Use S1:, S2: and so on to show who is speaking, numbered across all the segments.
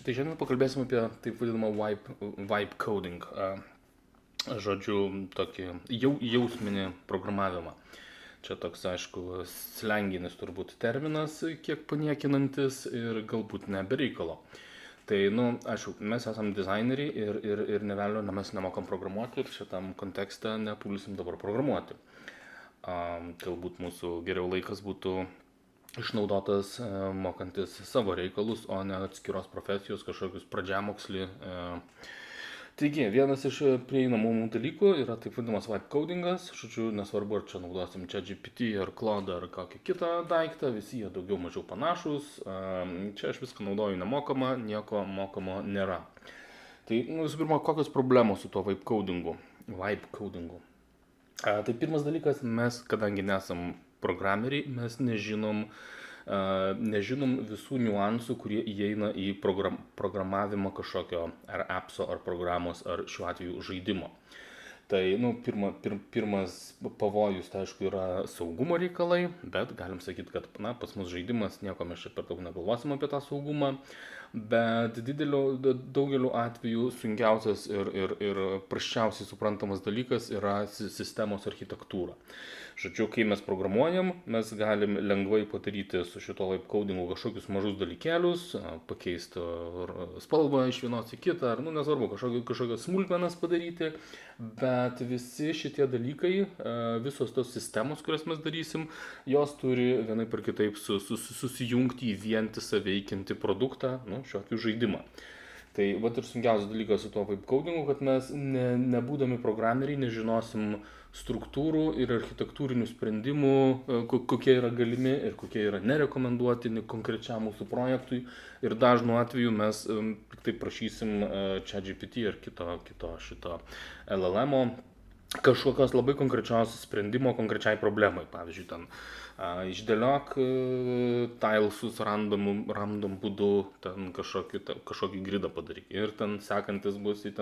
S1: Tai šiandien pakalbėsim apie taip vadinamą vibe coding, žodžiu, tokį jausminį programavimą. Čia toks, aišku, slenginis turbūt terminas, kiek paniekinantis ir galbūt nebereikalo. Tai, aišku, mes esame dizaineriai ir nevelnio mes nemokam programuoti ir šitam kontekste nepulsim dabar programuoti. Galbūt mūsų geriau laikas būtų išnaudotas mokantis savo reikalus, o ne atskiros profesijos kažkokius pradžiamokslį. Taigi, vienas iš prieinamų dalykų yra taip vadinamas vibe codingas. Žodžiu, nesvarbu, ar čia naudosim ChatGPT ar Claude ar kokį kitą daiktą, visi jie daugiau mažiau panašus. Čia aš viską naudoju nemokama, nieko mokamo nėra. Tai, visų pirma, kokios problemos su tuo vibe codingu? Tai pirmas dalykas, mes, kadangi nesam programeriai, mes nežinom visų niuansų, kurie įeina į programavimą kažkokio ar appso, ar programos, ar šiuo atveju žaidimo. Tai, pirmas pavojus, tai aišku, yra saugumo reikalai, bet galim sakyti, kad, pas mus žaidimas, nieko mes čia per daug negalvosim apie tą saugumą, bet daugeliu atveju sunkiausias ir prasčiausiai suprantamas dalykas yra sistemos architektūra. Žodžiu, kai mes programuojam, mes galim lengvai padaryti su šito vibe codingu kažkokius mažus dalykėlius, pakeisti spalvą iš vienos į kitą, ar, nesvarbu, kažkokias smulkmenas padaryti, bet visi šitie dalykai, visos tos sistemos, kurias mes darysim, jos turi vienaip ar kitaip susijungti į vientisą veikiantį produktą, šiuo atveju žaidimą. Tai vat ir sunkiausias dalykas su tuo vibe codingu, kad mes nebūdami programeriai nežinosim struktūrų ir architektūrinių sprendimų, kokie yra galimi ir kokie yra nerekomenduotini konkrečiam mūsų projektui. Ir dažnu atveju mes tik tai prašysim ChatGPT ar kito šito LLM-o kažkokios labai konkrečios sprendimo konkrečiai problemai. Pavyzdžiui, ten išdėliok tilesus random būdu, ten kažkokį gridą padaryk. Ir ten sekantis bus į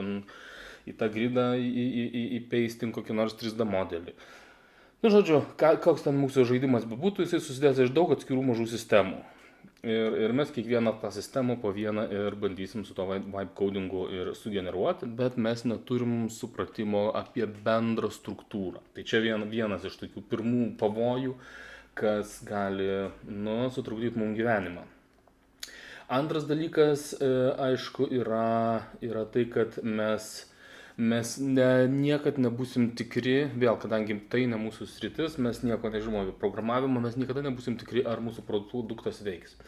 S1: tą gridą įpeistink kokį nors 3D modelį. Žodžiu, koks ten mūsų žaidimas bebūtų, jisai susidės iš daug atskirų mažų sistemų. Ir mes kiekvieną tą sistemą po vieną ir bandysim su to vibe codingu ir sugeneruoti, bet mes neturim supratimo apie bendrą struktūrą. Tai čia vienas iš tokių pirmų pavojų, kas gali sutrukdyti mums gyvenimą. Antras dalykas, aišku, yra tai, kad mes niekad nebūsim tikri, vėl, kadangi tai ne mūsų sritis, mes nieko nežinome apie programavimą, mes niekada nebūsim tikri, ar mūsų produktas veiks.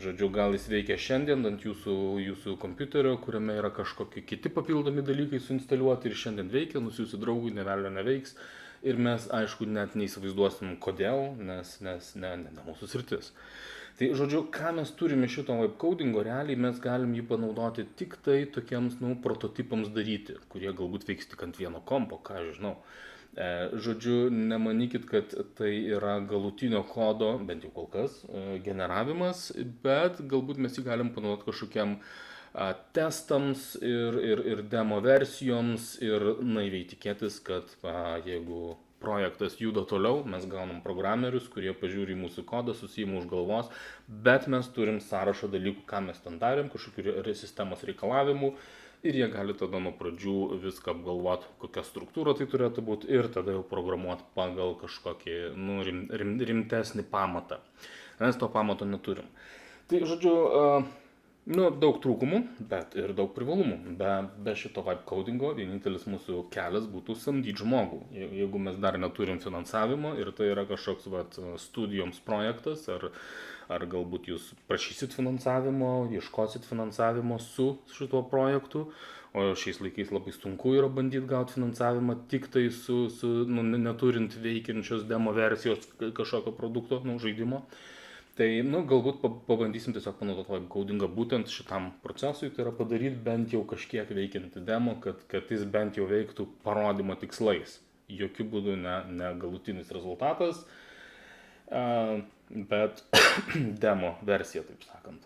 S1: Žodžiu, gal jis veikia šiandien ant jūsų kompiuterio, kuriame yra kažkokie kiti papildomi dalykai suinstaliuoti ir šiandien veikia, jūsų draugui nevelnio neveiks. Ir mes, aišku, net neįsivaizduosim kodėl, nes ne mūsų sritis. Tai, žodžiu, ką mes turime šito vibe codingo, realiai mes galim jį panaudoti tik tai tokiems, prototipams daryti, kurie galbūt veiks tik ant vieno kompo, ką aš žinau. Žodžiu, nemanykit, kad tai yra galutinio kodo, bent jau kol kas, generavimas, bet galbūt mes jį galim panaudoti kažkokiam testams ir demo versijoms ir naiviai tikėtis, kad jeigu projektas juda toliau, mes gaunam programerius, kurie pažiūri į mūsų kodą, susijima už galvos, bet mes turim sąrašą dalykų, ką mes ten darėm, kažkokių sistemos reikalavimų ir jie gali tada nuo pradžių viską apgalvoti, kokia struktūra tai turėtų būti ir tada jau programuoti pagal kažkokį rimtesnį pamatą. Mes to pamato neturim. Tai, žodžiu, daug trūkumų, bet ir daug privalumų. Be šito vibe codingo vienintelis mūsų kelias būtų samdyti žmogų. Jeigu mes dar neturim finansavimo ir tai yra kažkoks studijoms projektas, ar galbūt jūs prašysit finansavimo, ieškosit finansavimo su šituo projektu, o šiais laikais labai sunku yra bandyti gauti finansavimą tik tai neturint veikiančios demo versijos kažkokio produkto, žaidimo. Tai, galbūt pabandysim tiesiog panaudoti vibe codingą būtent šitam procesui, tai yra padaryti bent jau kažkiek veikiantį demo, kad jis bent jau veiktų parodymo tikslais. Jokių būdų ne galutinis rezultatas, bet demo versija, taip sakant.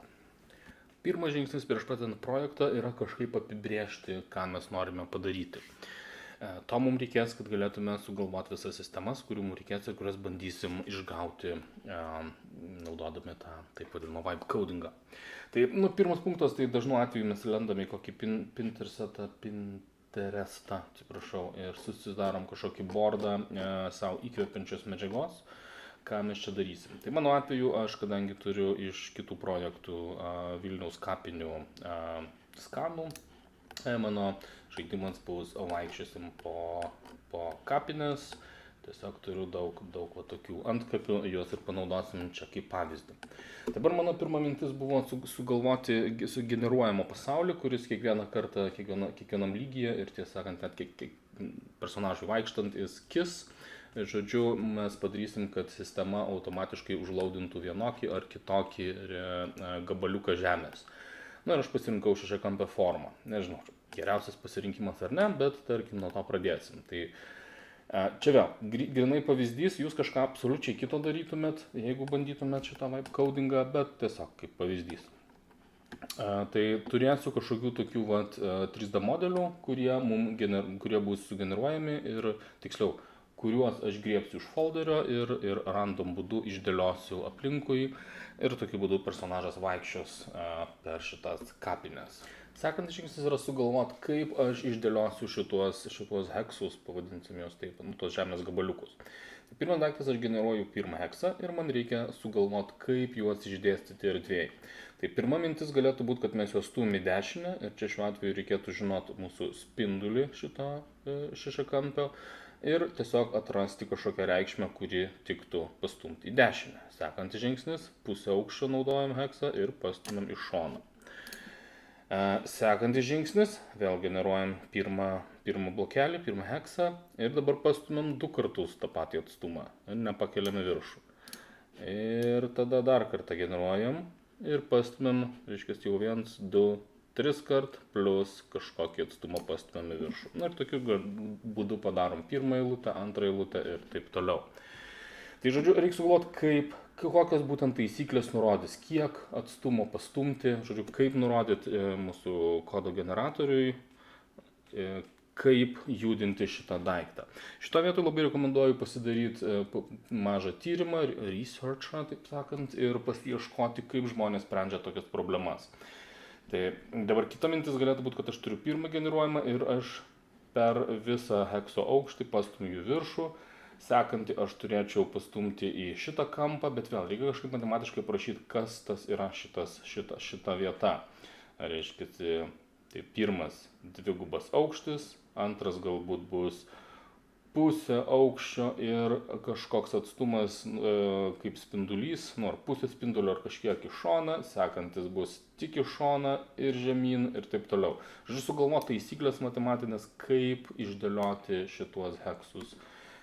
S1: Pirmas žingsnis prieš pradedant projektą yra kažkaip apibrėžti, ką mes norime padaryti. To mums reikės, kad galėtume sugalvoti visas sistemas, kurių mums reikės ir kurias bandysim išgauti, naudodami tą taip vadinamą vibe codingą. Tai pirmas punktas, tai dažnu atveju mes lendame į kokį Pinterestą, atsiprašau, ir susidarom kažkokį bordą savo įkvepiančios medžiagos, ką mes čia darysim. Tai mano atveju aš, kadangi turiu iš kitų projektų Vilniaus kapinių skanų, mano žaidimas bus vaikščiosim po kapines, tiesiog turiu daug va tokių antkapių, juos ir panaudosim čia kaip pavyzdį. Dabar mano pirma mintis buvo sugalvoti sugeneruojamą pasaulį, kuris kiekvieną kartą, kiekvienam lygyje ir tiesą sakant, net kiek personažui vaikštant jis kis. Žodžiu, mes padarysim, kad sistema automatiškai užlaudintų vienokį ar kitokį gabaliuką žemės. Ir aš pasirinkau šešiakampę formą. Nežinau, geriausias pasirinkimas ar ne, bet tarkim nuo to pradėsim. Tai čia vėl, grinai pavyzdys, jūs kažką absoliučiai kito darytumėt, jeigu bandytumėt šitą vibe codingą, bet tiesiog kaip pavyzdys. Tai turėsiu kažkokių tokių 3D modelių, kurie bus sugeneruojami ir tiksliau, kuriuos aš griebsiu iš folderio ir random būdu išdėliosiu aplinkui ir tokiu būdu personažas vaikščios per šitas kapines. Sekantis žingsnis yra sugalvoti, kaip aš išdėliosiu šituos heksus, pavadinsim juos taip, tos žemės gabaliukus. Tai pirmas daiktas, aš generuoju pirmą heksą ir man reikia sugalvoti, kaip juos išdėstyti erdvėje. Tai pirma mintis galėtų būti, kad mes juos stumim į dešinę ir čia šiuo atveju reikėtų žinoti mūsų spindulį šito šešiakampio ir tiesiog atrasti kažkokią reikšmę, kuri tiktų pastumti į dešinę. Sekantis žingsnis, pusę aukščio naudojam heksą ir pastumėm iš šono. Sekantis žingsnis, vėl generuojam pirmą blokelį, pirmą heksą ir dabar pastumėm 2 kartus tą patį atstumą ir nepakeliam į viršų. Ir tada dar kartą generuojam ir pastumėm, reiškia, jau 1, 2, 3 kart plus kažkokį atstumą pastumėm į viršų. Ir tokiu būdu padarom pirmą eilutę, antrą eilutę ir taip toliau. Tai žodžiu, reikia sugalvoti, kokios būtent taisyklės nurodys, kiek atstumo pastumti, žodžiu, kaip nurodyti mūsų kodo generatoriui, kaip judinti šitą daiktą. Šito vietoj labai rekomenduoju pasidaryti mažą tyrimą, researchą, taip sakant, ir pasiieškoti, kaip žmonės sprendžia tokias problemas. Tai dabar kita mintis galėtų būti, kad aš turiu pirmą generuojamą ir aš per visą hekso aukštį pastumiu į viršų. Sekantį aš turėčiau pastumti į šitą kampą, bet vėl reikia kažkaip matematiškai parašyti, kas tas yra šita vieta. Reiškia, tai pirmas dvigubas aukštis, antras galbūt bus pusė aukščio ir kažkoks atstumas kaip spindulys, ar pusė spindulio ar kažkiek į šoną, sekantis bus tik į šoną ir žemyn ir taip toliau. Žodžiu, sugalvoti taisyklės matematinės, kaip išdėlioti šituos heksus,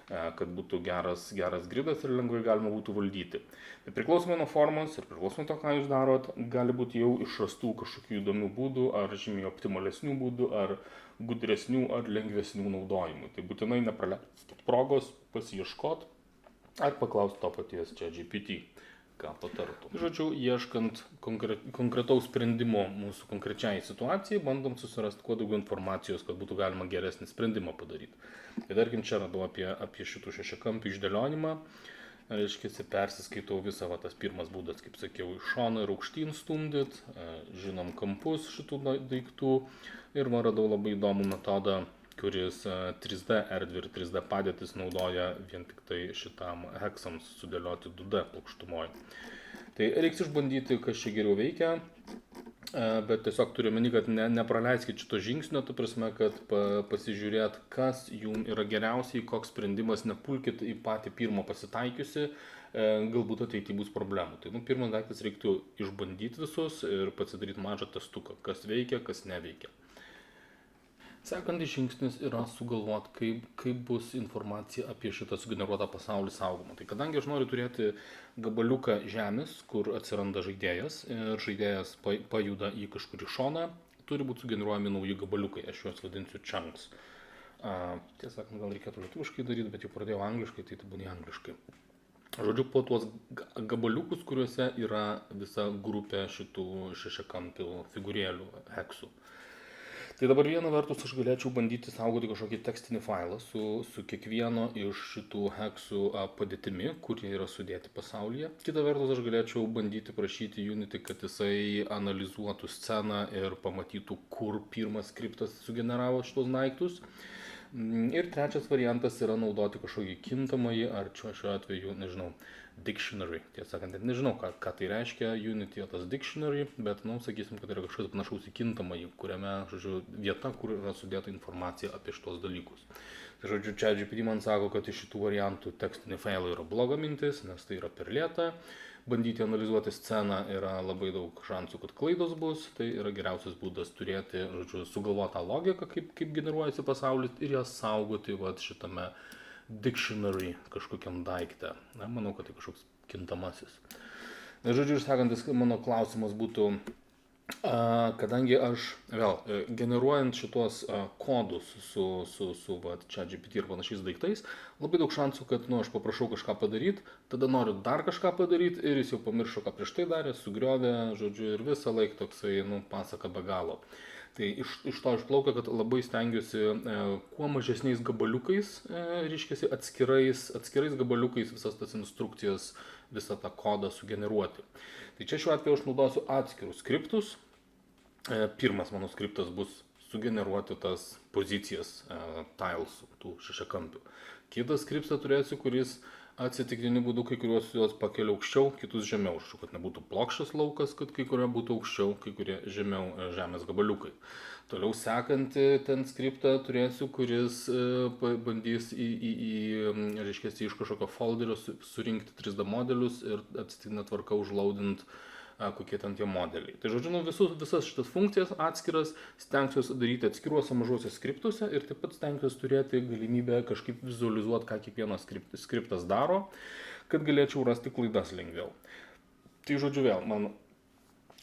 S1: kad būtų geras gridas ir lengvai galima būtų valdyti. Tai priklausomai nuo formos ir priklausomai to, ką jūs darot, gali būti jau išrastų kažkokių įdomių būdų, ar žymiai optimalesnių būdų, ar gudresnių, ar lengvesnių naudojimų. Tai būtinai nepraleisti progos pasiieškot ar paklausti to paties ChatGPT, ką patartų. Žodžiu, ieškant konkretaus sprendimo mūsų konkrečiai situacijai, bandom susirasti kuo daugiau informacijos, kad būtų galima geresnį sprendimą padaryti. Tai tarkim, čia radau apie šitų šešiakampių išdėlionimą. Reiškia, persiskaitau visą tas pirmas būdas, kaip sakiau, iš šono ir aukštyn stumdyt, žinom kampus šitų daiktų ir man radau labai įdomų metodą, kuris 3D erdvę ir 3D padėtis naudoja vien tik tai šitam heksams sudėlioti 2D plokštumoje. Tai reiks išbandyti, kas čia geriau veikia, bet tiesiog turiu meni, kad nepraleiskit šito žingsnio, ta prasme, kad pasižiūrėt, kas jums yra geriausiai, koks sprendimas, nepulkit į patį pirmą pasitaikiusi, galbūt ateityje bus problemų. Tai pirmas daiktas reiktų išbandyti visus ir pasidaryti mažą testuką, kas veikia, kas neveikia. Sekantis žingsnis yra sugalvoti, kaip bus informacija apie šitą sugeneruotą pasaulį saugomą. Tai kadangi aš noriu turėti gabaliuką žemės, kur atsiranda žaidėjas ir žaidėjas pajuda į kažkurį šoną, turi būti sugeneruojami nauji gabaliukai, aš juos vadinsiu chunks. Tiesą sakant, gal reikėtų lietuviškai daryti, bet jau pradėjau angliškai, tai būna angliškai. Žodžiu, po tuos gabaliukus, kuriuose yra visa grupė šitų šešiakampių figūrėlių, heksų. Tai dabar viena vertus aš galėčiau bandyti saugoti kažkokį tekstinį failą su kiekvieno iš šitų heksų padėtimi, kurie yra sudėti pasaulyje. Kita vertus aš galėčiau bandyti prašyti Unity, kad jisai analizuotų sceną ir pamatytų, kur pirmas skriptas sugeneravo šitos daiktus. Ir trečias variantas yra naudoti kažkokį kintamąjį, ar šiuo atveju, nežinau, dictionary. Tiesą sakant, nežinau, ką tai reiškia Unity tas dictionary, bet, sakysim, kad yra kažkas panašaus į kintamąjį, kuriame, žodžiu, vieta, kur yra sudėta informacija apie šitos dalykus. Tai, žodžiu, ChatGPT man sako, kad iš šitų variantų tekstiniai failai yra bloga mintis, nes tai yra per lėta. Bandyti analizuoti sceną yra labai daug šansų, kad klaidos bus, tai yra geriausias būdas turėti, žodžiu, sugalvotą logiką, kaip generuojasi pasaulis ir ją saugoti šitame dictionary kažkokiam daikte. Manau, kad tai kažkoks kintamasis. Žodžiu, išsakantis, mano klausimas būtų, kadangi aš vėl generuojant šitos kodus su ChatGPT ir panašiais daiktais, labai daug šansų, kad aš paprašau kažką padaryti, tada noriu dar kažką padaryti ir jis jau pamiršo, ką prieš tai darė, sugriovė, žodžiu, ir visą laiką toksai, pasaka be galo. Tai iš to išplaukia, kad labai stengiuosi kuo mažesniais gabaliukais, reiškiasi atskirais gabaliukais visas tas instrukcijas, visą tą kodą sugeneruoti. Tai čia šiuo atveju aš naudosiu atskirus skriptus. Pirmas mano skriptas bus sugeneruoti tas pozicijas tilesų, tų šešiakampių. Kitas skriptą turėsiu, kuris atsitiktiniu būdu kai kuriuos juos pakelia aukščiau, kitus žemiau, kad nebūtų plokščias laukas, kad kai kurie būtų aukščiau, kai kurie žemiau žemės gabaliukai. Toliau sekantį ten skriptą turėsiu, kuris bandys reiškiasi, iš kažkokio folderio surinkti 3D modelius ir atsitiktinę tvarką užlaudint kokie ten tie modeliai. Tai žodžiu, visas šitas funkcijas atskiras stengsiuosi daryti atskiruose mažuose skriptuose ir taip pat stengsiuosi turėti galimybę kažkaip vizualizuoti, ką kiekvienas skriptas daro, kad galėčiau rasti klaidas lengviau. Tai žodžiu, vėl, man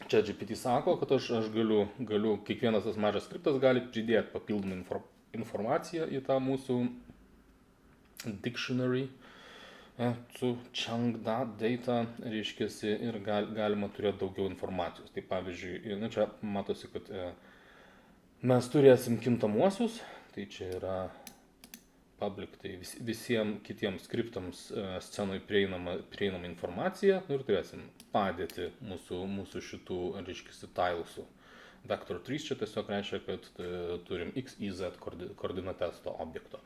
S1: ChatGPT sako, kad aš galiu, kiekvienas tas mažas skriptas gali pridėti papildomą informaciją į tą mūsų dictionary su chunk data, reiškiasi, ir galima turėti daugiau informacijos. Tai pavyzdžiui, čia matosi, kad mes turėsim kintamuosius, tai čia yra public, tai visiems kitiems skriptams scenoje prieinama informacija, ir turėsim padėti mūsų šitų, reiškiasi, tilesų. Vector 3 čia tiesiog reiškia, kad turim x, y, z koordinates to objekto.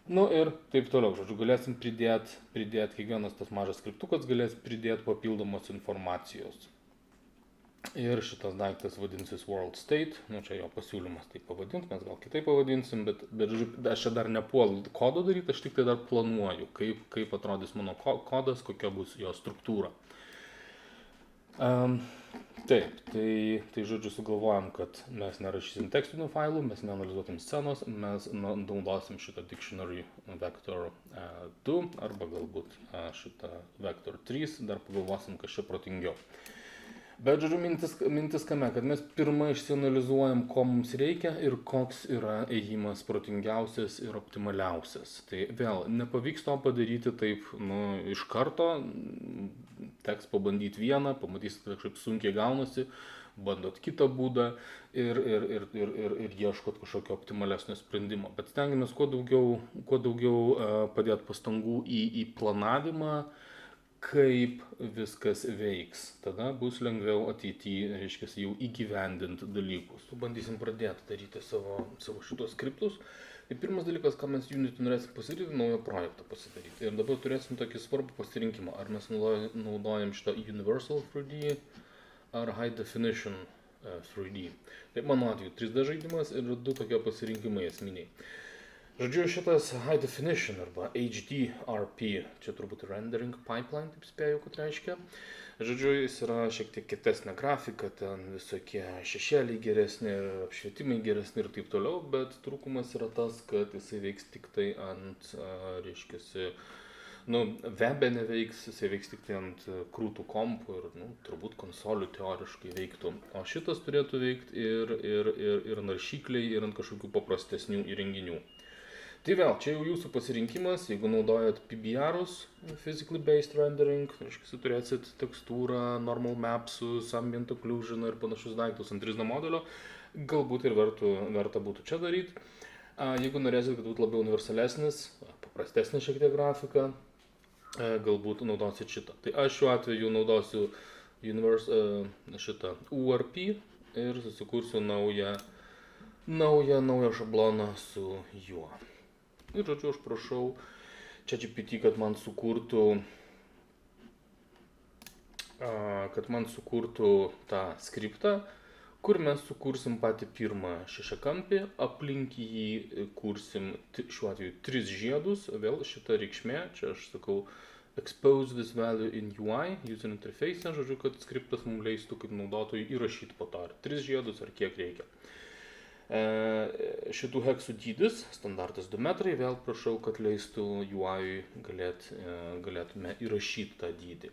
S1: Ir taip toliau, žodžiu, galėsim pridėti kiekvienas tas mažas skriptukas galės pridėti papildomos informacijos. Ir šitas daiktas vadinsis world state, čia jo pasiūlymas taip pavadinti, mes gal kitaip pavadinsim, bet aš čia dar nepuolu kodo daryti, aš tik tai dar planuoju, kaip atrodys mano kodas, kokia bus jo struktūra. Taip, tai žodžiu, sugalvojam, kad mes nerašysim tekstinių failų, mes neanalizuotim scenos, mes naudosim šitą dictionary vector 2 arba galbūt šitą vector 3, dar pagalvosim, kas čia protingiau. Bet, žodžiu, mintis kame, kad mes pirmą išsianalizuojam, ko mums reikia ir koks yra ėjimas protingiausias ir optimaliausias. Tai vėl, nepavyks to padaryti taip, iš karto, teks pabandyti vieną, pamatysit, kad kažkaip sunkiai gaunasi, bandot kitą būdą ir ieškot kažkokio optimalesnio sprendimo. Bet stengiamės kuo daugiau padėti pastangų į planavimą, kaip viskas veiks. Tada bus lengviau ateityje, reiškia, jau įgyvendinti dalykus. Bandysim pradėti daryti savo šitos skriptus. Tai pirmas dalykas, ką mes Unity norėsim pasidaryti, naują projektą pasidaryti. Ir dabar turėsim tokį svarbų pasirinkimą. Ar mes naudojam šitą Universal 3D ar High Definition 3D. Tai mano atveju 3D žaidimas ir du tokie pasirinkimai esminiai. Žodžiu, šitas High Definition arba HDRP, čia turbūt Rendering Pipeline, taip spėju, kad reiškia. Žodžiu, jis yra šiek tiek kitesnė grafika, ten visokie šešėliai geresni, apšvietimai geresni ir taip toliau, bet trūkumas yra tas, kad jisai veiks tik tai ant, reiškiasi, webe neveiks, jisai veiks tik tai ant krūtų kompų ir, turbūt konsolių teoriškai veiktų. O šitas turėtų veikti ir naršykliai, ir ant kažkokių paprastesnių įrenginių. Tai vėl, čia jau jūsų pasirinkimas, jeigu naudojat PBR'us, Physically Based Rendering, reiškia, turėsit tekstūrą, Normal Maps'us, Ambient Occlusion ir panašius daiktus ant 3D modelio, galbūt ir verta būtų čia daryti. Jeigu norėsit, kad būtų labiau universalesnis, paprastesnė šiek tiek grafika, galbūt naudosit šitą. Tai aš šiuo atveju naudosiu šitą URP ir susikursiu naują šabloną su juo. Ir žodžiu, aš prašau ChatGPT, kad man sukurtų tą skriptą, kur mes sukursim patį pirmą šešiakampį, aplink jį kursim šiuo atveju 3 žiedus, vėl šita reikšmė, čia aš sakau expose this value in UI, user interface, žodžiu, kad skriptas mums leistų kaip naudotojui įrašyti po to, ar 3 žiedus, ar kiek reikia. Šitų heksų dydis, standartas 2 metrai, vėl prašau, kad leistų UI galėtume įrašyti tą dydį.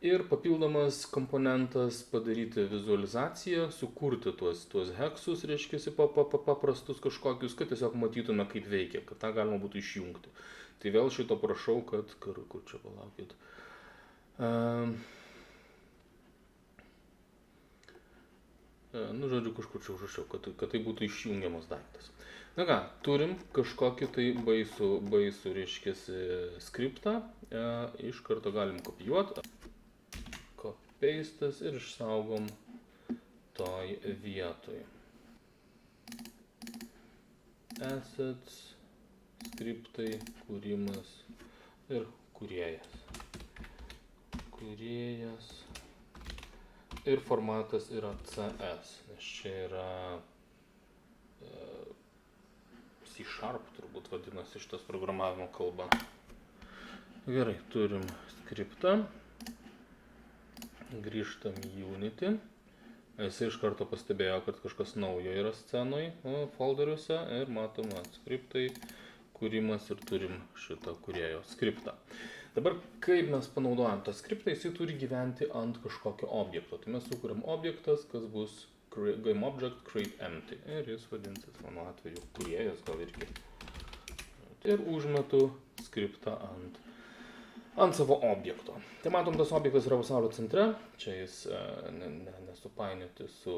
S1: Ir papildomas komponentas padaryti vizualizaciją, sukurti tuos heksus, reiškia, paprastus kažkokius, kad tiesiog matytume, kaip veikia, kad tą galima būtų išjungti. Tai vėl šito prašau, kad, kur čia palaukit. Žodžiu, kažkur čia užrašiau, kad tai būtų išjungiamas daiktas. Na ką, turim kažkokį tai baisų, reiškia, skriptą, iš karto galim kopijuoti. Copy-pastas ir išsaugom toj vietoj. Assets, skriptai, kūrimas ir kūrėjas. Ir formatas yra CS, nes čia yra C# turbūt vadinasi šitas programavimo kalba. Gerai, turim skriptą. Grįžtam į Unity. Jisai iš karto pastebėjo, kad kažkas naujo yra scenoj, folderiuose ir matom skriptai, kūrimas ir turim šitą kūrėjo skriptą. Dabar, kaip mes panaudojam tą skriptą, jisai turi gyventi ant kažkokio objekto. Tai mes sukuriam objektas, kas bus GameObject create empty. Ir jis vadinsis, mano atveju, kūrėjas gal irgi. Ir užmetu skriptą ant savo objekto. Tai matom, tas objektas yra pasaulio centre. Čia jis nesupainioti su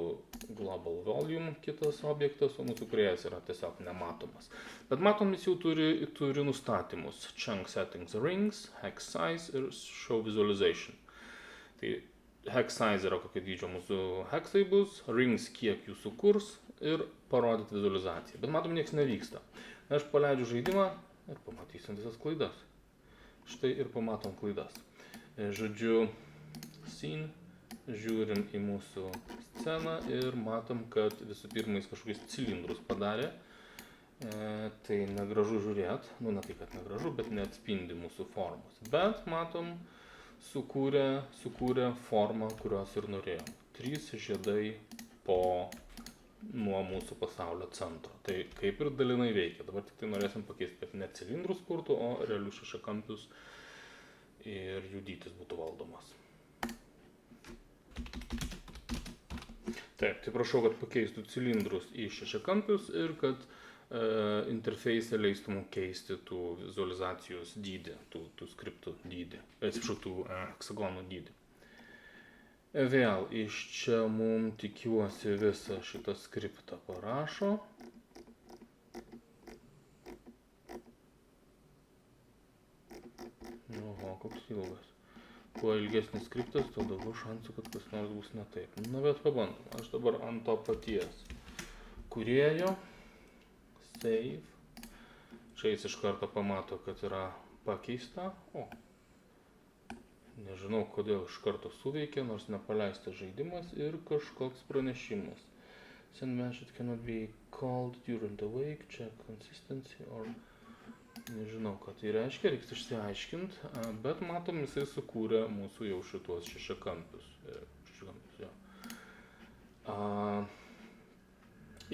S1: global volume kitas objektas, o mūsų kūrėjas yra tiesiog nematomas. Bet matom, jis jau turi nustatymus. Chunk settings rings, hex size ir show visualization. Tai hex size yra kokio dydžio mūsų hexai bus, rings kiek jų sukurs ir parodyti vizualizaciją. Bet matom, nieks nevyksta. Aš paleidžiu žaidimą ir pamatysim visas klaidas. Štai ir pamatom klaidas. Žodžiu, scene, žiūrim į mūsų sceną ir matom, kad visų pirma jis kažkokius cilindrus padarė. Tai negražu žiūrėt, ne tai, kad negražu, bet neatspindi mūsų formos. Bet matom, sukūrė formą, kurios ir norėjom. 3 žiedai nuo mūsų pasaulio centro. Tai kaip ir dalinai veikia. Dabar tik tai norėsim pakeisti, kad ne cilindrus kurtų, o realius šešiakampius ir jų dydis būtų valdomas. Taip, tai prašau, kad pakeistų cilindrus į šešiakampius ir kad interfeise leistų mums keisti tų vizualizacijos dydį, tų skriptų dydį, atsiprašau, tų heksagonų dydį. Vėl iš čia mums tikiuosi visą šitą skriptą parašo. Oho, koks ilgas. Kuo ilgesnis skriptas, tuo daugiau šansų, kad kas nors bus ne taip. Na, bet pabandom. Aš dabar ant to paties kūrėjo. Save. Čia jis iš karto pamato, kad yra pakeista. Nežinau, kodėl iš karto suveikė, nors nepaleistas žaidimas ir kažkoks pranešimas. Send message cannot be called during the wake, check consistency or... Nežinau, ką tai reiškia, reiks išsiaiškinti, bet matom, jisai sukūrė mūsų jau šitos šešiakampius.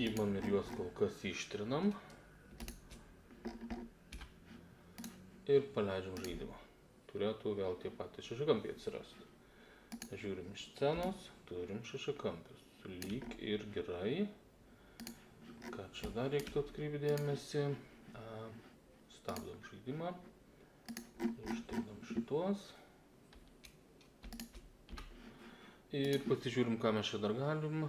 S1: Įmam ir juos kol kas ištrinam. Ir paleidžiam žaidimą. Turėtų vėl tie patys šešiakampiai atsirasti. Žiūrim iš scenos, turim šešiakampius. Lyg ir gerai. Ką čia dar reiktų atkreipti dėmesį? stabdom žaidimą, ištrikdam šitos ir pasižiūrim, ką mes čia dar galim.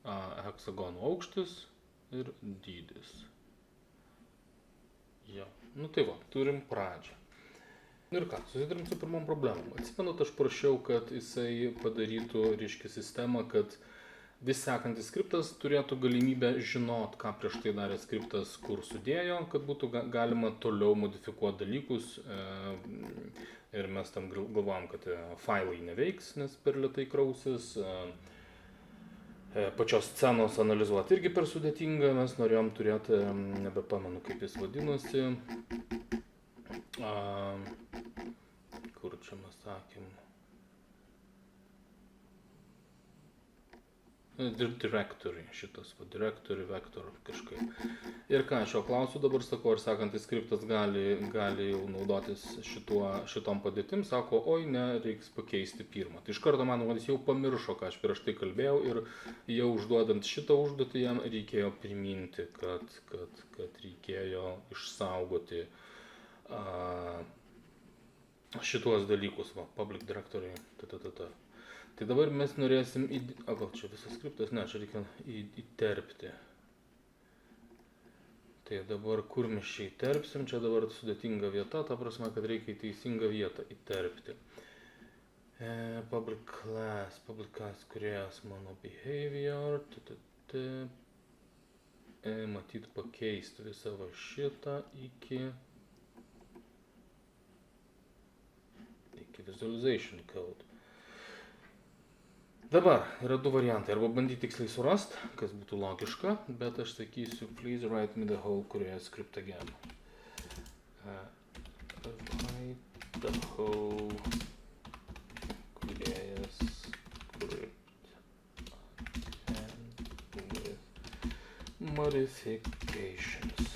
S1: Heksagonų aukštis ir dydis. Jo, nu tai va, turim pradžią. Ir ką, susidarim su pirmom problemom. Atsimenat, aš prašiau, kad jisai padarytų, reiškia, sistemą, kad vis sekantis skriptas turėtų galimybę žinot, ką prieš tai darė skriptas, kur sudėjo, kad būtų galima toliau modifikuoti dalykus. Ir mes tam galvojam, kad failai neveiks, nes per lėtai krausis. Pačios scenos analizuoti irgi per sudėtinga, mes norėjom turėti, nebepamenu kaip jis vadinosi, kur čia mes sakėm, directory, šitas, directory vector kažkaip. Ir ką, aš jo klausiu dabar, sakau, ar sekantis skriptas gali jau naudotis šitom padėtim, sako, oi ne, reiks pakeisti pirmą. Tai iš karto manau, kad jis jau pamiršo, ką aš prieš tai kalbėjau ir jau užduodant šitą užduotį jam reikėjo priminti, kad reikėjo išsaugoti šituos dalykus, va, public directory, Tai dabar mes norėsim, gal čia visas skriptas, ne, čia reikia įterpti. Tai dabar kur mes čia įterpsim, čia dabar sudėtinga vieta, ta prasme, kad reikia į teisingą vietą įterpti. Public class, kuriejas mano behavior, matyt pakeisti visą va šitą iki visualization code. Dabar yra du variantai, arba bandyti tiksliai surast, kas būtų logiška, bet aš sakysiu, please write me the whole Kurejas script again. Write the whole Kurejas script and with modifications.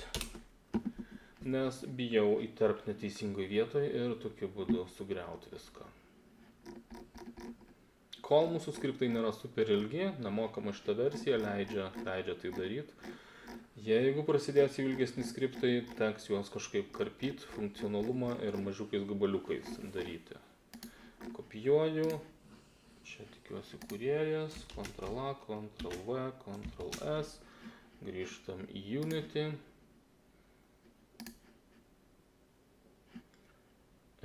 S1: Nes bijau įterpti neteisingoje vietoje ir tokiu būdu sugriauti viską. Kol mūsų skriptai nėra super ilgi, nemokama šitą versiją leidžia tai daryti. Jeigu prasidės jau ilgesni skriptai, teks juos kažkaip karpyti, funkcionalumą ir mažiukais gabaliukais daryti. Kopijuoju, čia tikiuosi Kurejas, Ctrl+A, Ctrl+V, Ctrl+S, grįžtam į Unity.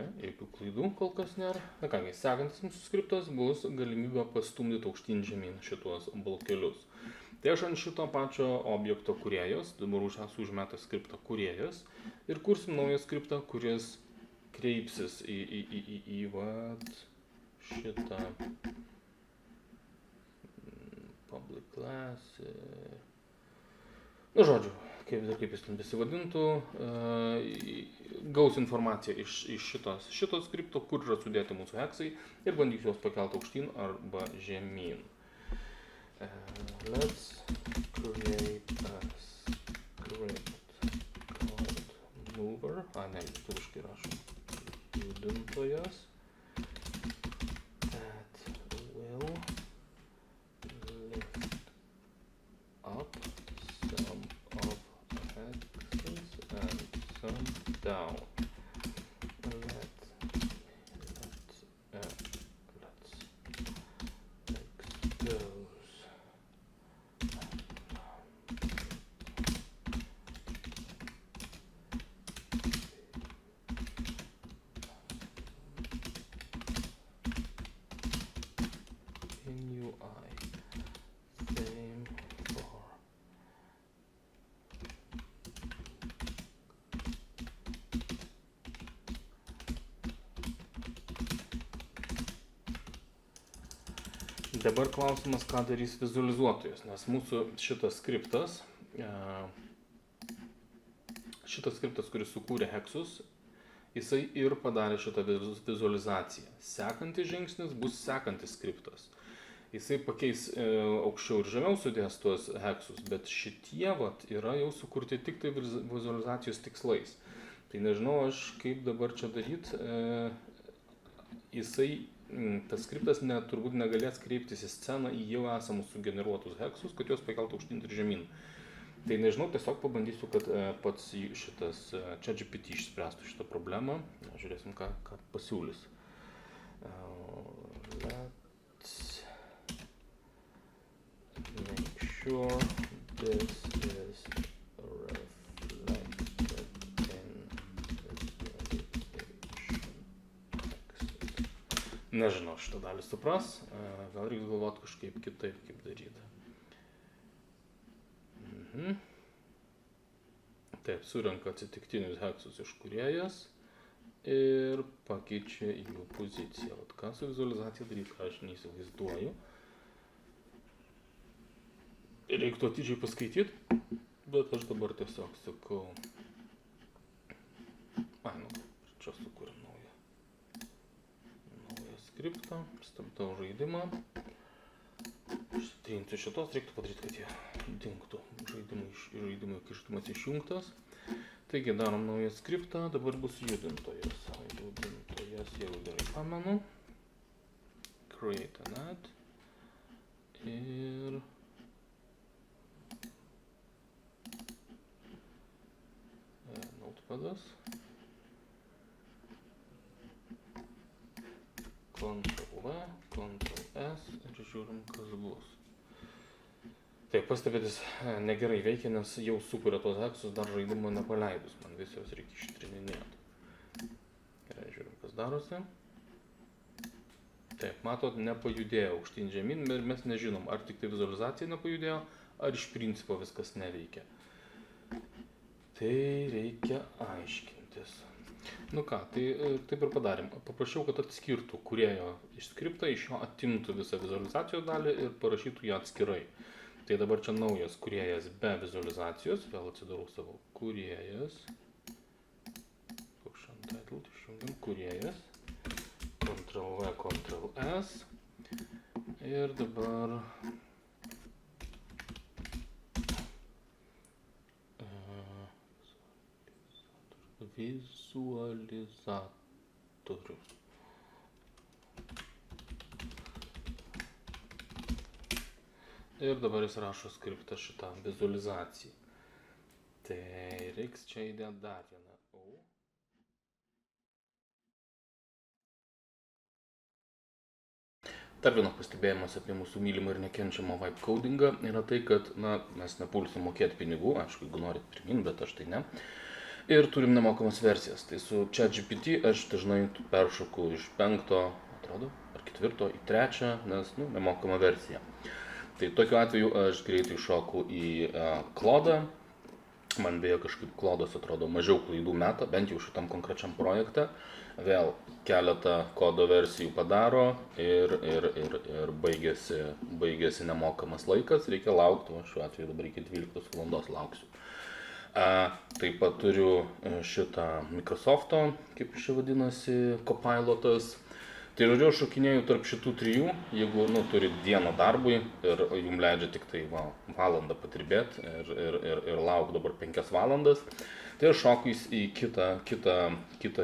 S1: Jokių klaidų kol kas nėra. Na kągi, sekantis mūsų skriptas bus galimybė pastumdyti aukštyn žemyn šituos blokelius. Tai aš ant šito pačio objekto Kurejas, dabar esu užmetęs skriptą Kurejas ir kursim naują skriptą, kuris kreipsis į šitą public class. Nu, žodžiu, kaip jis ten besivadintų, gaus informaciją iš šitos skripto, kur yra sudėti mūsų heksai ir bandysiu juos pakelti aukštyn arba žemyn. Let's create a script called mover. Ne, lietuviškai rašom. Judintojas. That will lift up some of hexes and some down. Let's fix those. In UI, same for Dabar klausimas, ką darys vizualizuotojas, nes mūsų šitas skriptas, kuris sukūrė heksus, jisai ir padarė šitą vizualizaciją. Sekantis žingsnis bus sekantis skriptas. Jisai pakeis aukščiau ir žemiau sudės tuos heksus, bet šitie yra jau sukurti tik tai vizualizacijos tikslais. Tai nežinau aš kaip dabar čia daryti. Tas skriptas turbūt negalės kreiptis į sceną į jau esamus sugeneruotus heksus, kad juos pakeltų aukštyn ir žemyn. Tai nežinau, tiesiog pabandysiu, kad pats šitas ChatGPT išspręstų šitą problemą. Žiūrėsim, ką pasiūlys. Let's make sure this is reflected in nežinau, šitą dalį supras, gal reikia galvoti kažkaip kitaip, kaip daryti. Taip, surenka atsitiktinius heksus iš kūrėjas ir pakeičia jų poziciją. Vat ką su vizualizacija daryti, aš neįsivaizduoju. Reiktų atidžiai paskaityti, bet aš dabar tiesiog sakau. Čia sukūrėm naują skriptą, stabdau žaidimą. Ištrinti šitos, reiktų padaryti, kad jie dingtų žaidimų kištumas išjungtas. Taigi darom naują skriptą, dabar bus judintojas. Judintojas jau gerai pamenu. Create an add. Ir notepadas. Ctrl-V, Ctrl-S ir žiūrim, kas bus. Taip, pastebėtis negerai veikia, nes jau sukuria tos heksus dar žaidimo nepaleidus. Man vis jos reikia ištrinėti. Gerai, žiūrim, kas darosi. Taip, matot, nepajudėjo aukštyn žemyn ir mes nežinom, ar tik tai vizualizacija nepajudėjo, ar iš principo viskas neveikia. Tai reikia aiškintis. Nu ką, tai taip ir padarėm. Paprašiau, kad atskirtų kūrėjo iš skriptą, iš jo atimtų visą vizualizacijos dalį ir parašytų ją atskirai. Tai dabar čia naujas kūrėjas be vizualizacijos, vėl atsidarau savo kūrėjas. Išjungiam kūrėjas, Ctrl-V, Ctrl-S ir dabar vizualizatorius. Ir dabar jis rašo skriptą šitą vizualizacijai. Tai reiks čia įdėti dar vieną O. Dar vienas pastebėjimas apie mūsų mylimą ir nekenčiamą vibe codingą yra tai, kad mes nepulsim mokėti pinigų, aišku, jeigu norit pirmin, bet aš tai ne. Ir turim nemokamas versijas. Tai su ChatGPT aš dažnai peršoku iš 5, atrodo, ar 4 į 3, nes nemokama versija. Tai tokiu atveju aš greitai šoku į Claude'ą. Man beje kažkaip Claude'as atrodo mažiau klaidų meta, bent jau šitam konkrečiam projekte. Vėl keletą kodo versijų padaro ir baigėsi nemokamas laikas. Reikia laukti, o šiuo atveju dabar iki 12 valandos lauksiu. Taip pat turiu šitą Microsoft'o, kaip čia vadinasi, Copilotas. Tai žodžiu, aš šokinėju tarp šitų trijų, jeigu turit dieną darbui ir jums leidžia tik tai valandą patirbėti ir lauk dabar 5 valandas, tai aš šoku į kitą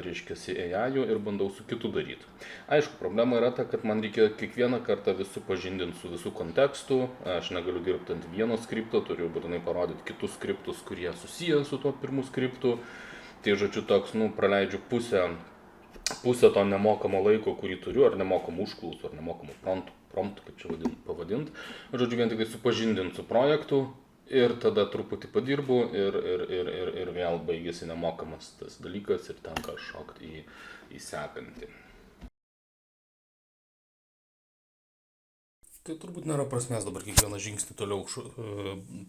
S1: reiškiasi AI ir bandau su kitu daryti. Aišku, problema yra ta, kad man reikia kiekvieną kartą vis supažindinti su visų kontekstu, aš negaliu dirbti ant vieno skripto, turiu būtinai parodyti kitus skriptus, kurie susiję su tuo pirmu skriptu. Tai žodžiu, toks, praleidžiu pusę to nemokamo laiko, kurį turiu, ar nemokamų užklausų, ar nemokamų promptų, kaip čia pavadinti. Žodžiu, vien tik tai supažindinti su projektu ir tada truputį padirbu ir vėl baigėsi nemokamas tas dalykas ir tenka šokti į sekantį. Tai turbūt nėra prasmės dabar kiekvieną žingsnį toliau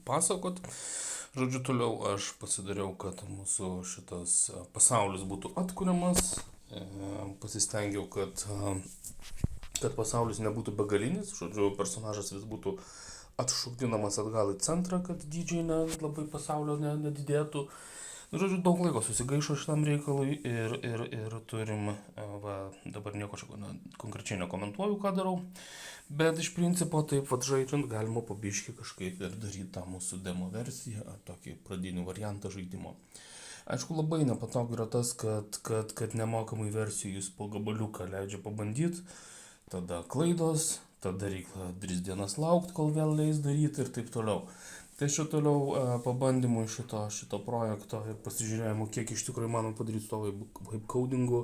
S1: pasakot. Žodžiu, toliau aš pasidariau, kad mūsų šitas pasaulis būtų atkuriamas. Pasistengiau, kad pasaulis nebūtų begalinis, žodžiu, personažas vis būtų atšokdinamas atgal į centrą, kad dydžiai labai pasaulio nedidėtų. Žodžiu, daug laiko susigaišo šitam reikalui ir turim, dabar nieko čia konkrečiai nekomentuoju, ką darau, bet iš principo taip žaidžiant galima pabiški kažkaip ir daryti tą mūsų demo versiją, tokį pradinį variantą žaidimo. Aišku, labai nepatogu yra tas, kad nemokamai versijų jūs po gabaliuką leidžia pabandyti, tada klaidos, tada reikia 3 dienas laukti, kol vėl leis daryti ir taip toliau.
S2: Tai šio toliau pabandymui šito projekto ir pasižiūrėjimo, kiek iš tikrųjų įmanoma padaryti to vibe codingu,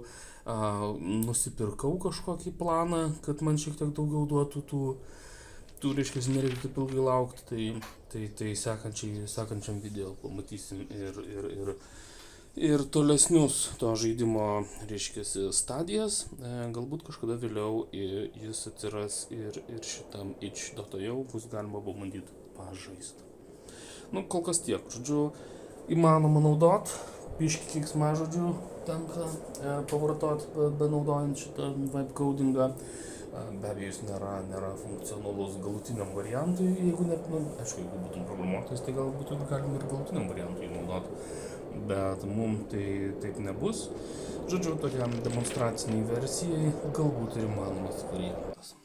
S2: nusipirkau kažkokį planą, kad man šiek tiek daugiau duotų tų reiškia, nereikia taip ilgai laukti, tai sekančiam video pamatysim ir tolesnius to žaidimo, reiškia, stadijas, galbūt kažkada vėliau jis atsiras ir šitam itch.io bus galima pabandyti pažaisti. Nu, kol kas tiek, žodžiu, įmanoma naudot, biški keiksmažodžių tenka pavartot benaudojant šitą vibe codingą. Be abejo, jis nėra funkcionalus galutiniam variantui, jeigu net, aišku, jeigu būtum programuotojas, tai galbūt galima ir galutiniam variantui naudoti, bet mums tai taip nebus. Žodžiu, tokiam demonstraciniai versijai galbūt ir įmanomas variantas.